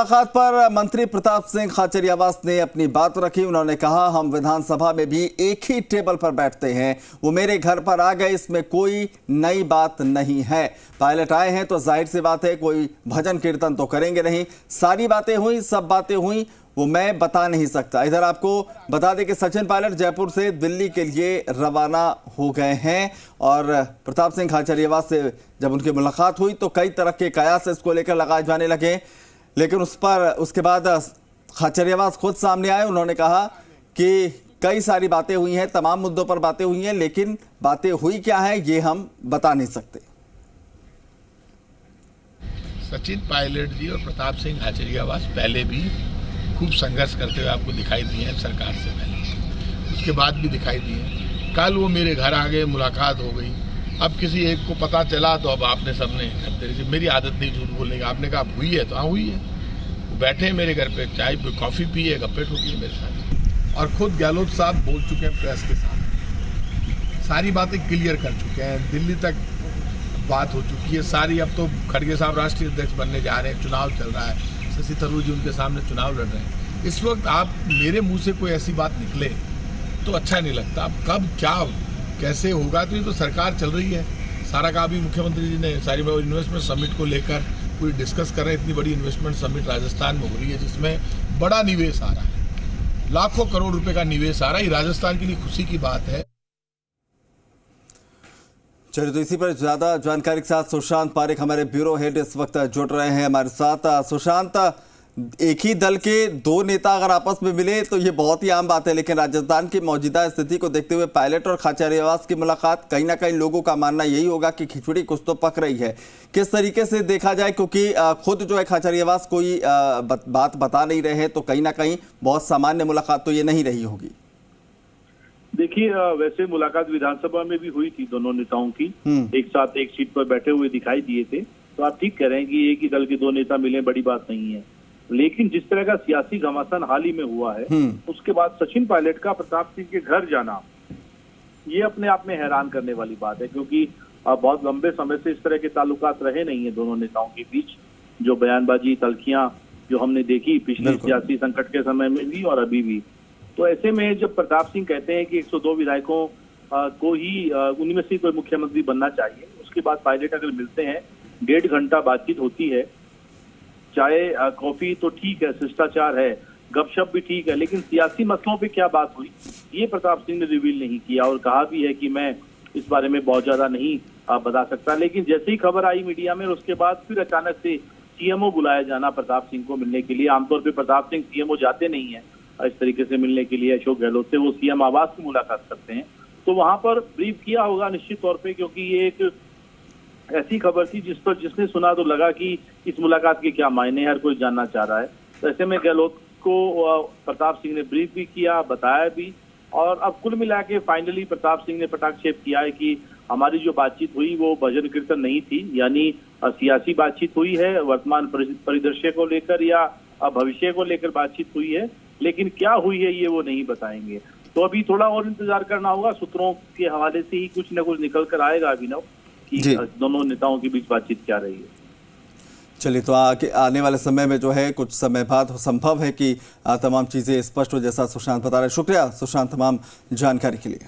मुलाकात पर मंत्री प्रताप सिंह खाचरियावास ने अपनी बात रखी। उन्होंने कहा, हम विधानसभा में भी एक ही टेबल पर बैठते हैं, वो मेरे घर पर आ गए, इसमें कोई नई बात नहीं है। पायलट आए हैं तो जाहिर सी बात है कोई भजन कीर्तन तो करेंगे नहीं। सारी बातें हुई, सब बातें हुई, वो मैं बता नहीं सकता। इधर आपको बता दें कि सचिन पायलट जयपुर से दिल्ली के लिए रवाना हो गए हैं और प्रताप सिंह खाचरियावास से जब उनकी मुलाकात हुई तो कई तरह के कयास इसको लेकर लगाए जाने लगे, लेकिन उसके बाद खाचरियावास खुद सामने आए। उन्होंने कहा कि कई सारी बातें हुई हैं, तमाम मुद्दों पर बातें हुई हैं, लेकिन बातें हुई क्या है ये हम बता नहीं सकते। सचिन पायलट जी और प्रताप सिंह खाचरियावास पहले भी खूब संघर्ष करते हुए आपको दिखाई दिए हैं, सरकार से पहले, उसके बाद भी दिखाई दिए। कल वो मेरे घर आ गए, मुलाकात हो गई। अब किसी एक को पता चला तो अब आपने सबने मेरी आदत नहीं झूठ बोलने की, आपने कहा हुई है तो हाँ हुई है। वो बैठे मेरे घर पे, चाय कॉफ़ी पिए, गप्पे ठोकी मेरे साथ, और खुद गहलोत साहब बोल चुके हैं प्रेस के साथ, सारी बातें क्लियर कर चुके हैं, दिल्ली तक बात हो चुकी है सारी। अब तो खड़गे साहब राष्ट्रीय अध्यक्ष बनने जा रहे हैं, चुनाव चल रहा है, शशि थरूर जी उनके सामने चुनाव लड़ रहे हैं। इस वक्त आप मेरे मुंह से कोई ऐसी बात निकले तो अच्छा नहीं लगता। अब कब क्या कैसे होगा, तो ये तो सरकार चल रही है सारा का। अभी मुख्यमंत्री जी ने सारी इन्वेस्टमेंट समिट को लेकर पूरी डिस्कस कर रहे हैं। इतनी बड़ी इन्वेस्टमेंट समिट राजस्थान में हो रही है जिसमें बड़ा निवेश आ रहा है, लाखों करोड़ रुपए का निवेश आ रहा है। ये राजस्थान के लिए खुशी की बात है। चलिए, तो इसी पर ज्यादा जानकारी के साथ सुशांत पारेख हमारे ब्यूरो हेड इस वक्त जुड़ रहे हैं हमारे साथ। सुशांत, एक ही दल के दो नेता अगर आपस में मिले तो ये बहुत ही आम बात है, लेकिन राजस्थान की मौजूदा स्थिति को देखते हुए पायलट और खाचरियावास की मुलाकात, कहीं ना कहीं लोगों का मानना यही होगा कि खिचड़ी कुछ तो पक रही है। किस तरीके से देखा जाए, क्योंकि खुद जो है खाचरियावास कोई बात बता नहीं रहे हैं, तो कहीं ना कहीं बहुत सामान्य मुलाकात तो ये नहीं रही होगी। देखिए, वैसे मुलाकात विधानसभा में भी हुई थी दोनों नेताओं की, एक साथ एक सीट पर बैठे हुए दिखाई दिए थे। तो आप ठीक कह रहे हैं कि एक ही दल के दो नेता मिले, बड़ी बात नहीं है। लेकिन जिस तरह का सियासी घमासान हाल ही में हुआ है, उसके बाद सचिन पायलट का प्रताप सिंह के घर जाना, ये अपने आप में हैरान करने वाली बात है, क्योंकि बहुत लंबे समय से इस तरह के ताल्लुकात रहे नहीं है दोनों नेताओं के बीच। जो बयानबाजी, तल्खियां जो हमने देखी पिछले सियासी संकट के समय में भी और अभी भी, तो ऐसे में जब प्रताप सिंह कहते हैं कि 102 विधायकों को ही उनमें से कोई मुख्यमंत्री बनना चाहिए, उसके बाद पायलट अगर मिलते हैं, 1.5 घंटा बातचीत होती है, चाय कॉफी तो ठीक है, शिष्टाचार है, गपशप भी ठीक है, लेकिन सियासी मसलों पे क्या बात हुई ये प्रताप सिंह ने रिवील नहीं किया और कहा भी है कि मैं इस बारे में बहुत ज्यादा नहीं बता सकता। लेकिन जैसे ही खबर आई मीडिया में, उसके बाद फिर अचानक से सीएमओ बुलाया जाना प्रताप सिंह को मिलने के लिए। आमतौर पर प्रताप सिंह सीएमओ जाते नहीं है इस तरीके से मिलने के लिए अशोक गहलोत से, वो सीएम आवास की मुलाकात करते हैं। तो वहां पर ब्रीफ किया होगा निश्चित तौर पे, क्योंकि ये एक ऐसी खबर थी जिसने सुना तो लगा कि इस मुलाकात के क्या मायने, हर कोई जानना चाह रहा है। तो ऐसे में गहलोत को प्रताप सिंह ने ब्रीफ भी किया, बताया भी, और अब कुल मिला के फाइनली प्रताप सिंह ने पटाक्षेप किया है कि हमारी जो बातचीत हुई वो भजन कीर्तन नहीं थी, यानी सियासी बातचीत हुई है, वर्तमान परिदृश्य को लेकर या भविष्य को लेकर बातचीत हुई है, लेकिन क्या हुई है ये वो नहीं बताएंगे। तो अभी थोड़ा और इंतजार करना होगा, सूत्रों के हवाले से ही कुछ न कुछ निकल कर आएगा अभिनव कि दोनों नेताओं के बीच बातचीत क्या रही है। चलिए, तो आने वाले समय में जो है कुछ समय बाद संभव है कि तमाम चीजें स्पष्ट हो, जैसा सुशांत बता रहे। शुक्रिया सुशांत तमाम जानकारी के लिए।